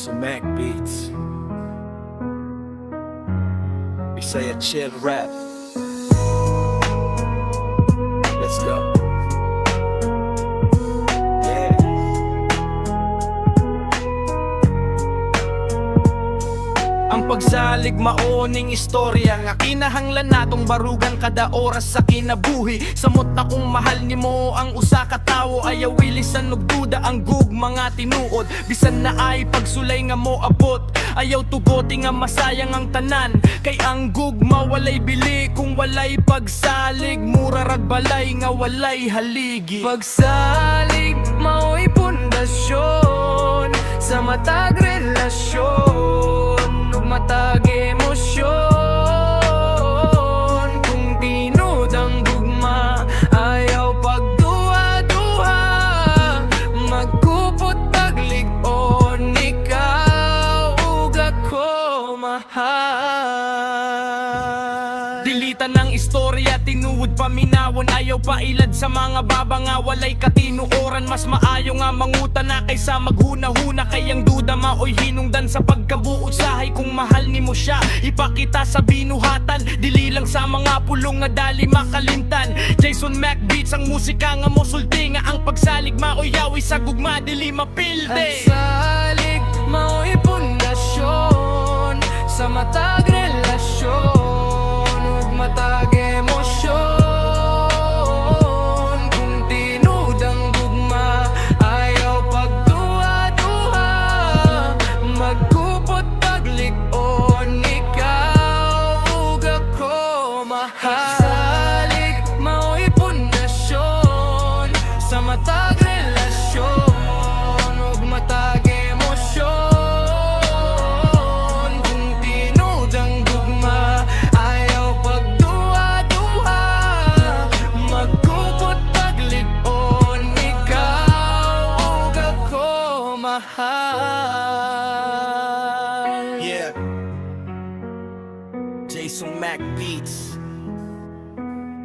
Jason Mac Beats. Bisaya chill rap. Let's go. Yeah. Ang pagsalig maoning istorya nga kinahanglan natong barugan kada oras sa kinabuhi. Samot akong mahal nimo ang usa ka tawo, ayaw ilisan og duda ang gugma nga tinuod. Bisan na ay pagsulay nga mo abot, ayaw tugoti nga masayang ang tanan. Kay ang gugma walay bili kung walay pagsalig, mura rag balay nga walay haligi. Pagsalig mao'y pundasyon sa matag relasyon ug matag emosyon. Kung tinud ang gugma ayaw pagduha-duha, magkupot paglig-on, ikaw ug ako mahal. Dilitan ang istorya, tinuod paminawon, ayaw pailad sa mga baba nga walay katinuoran. Mas maayo nga manguta na kaysa maghuna-huna, kayang duda maoy hinungdan sa pagkabuo sahay. Kung mahal nimo siya, ipakita sa binuhatan, dili lang sa mga pulong nga dali makalimtan. Jason Mac Beats ang musika nga mosulti, nga ang pagsalig maoy yawi sa gugma dili mapilde. Ang salig maoy pundasyon sa matag relasyon ug matag emosyon. Kung tinud ang gugma ayaw pagduha-duha, magkupot paglig-on, ikaw ug ako mahal. Salig mao'y pundasyon sa matag relasyon ug matag emosyon. Kung tinud ang gugma ayaw pagduha-duha, magkupot paglig-on, ikaw ug ako mahal. Yeah, Jason Mac Beats.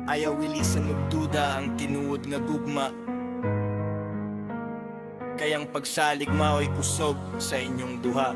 Ayaw ilisan og duda ang tinuod nga gugma, kayang pagsalig mao'y kusog sa inyong duha.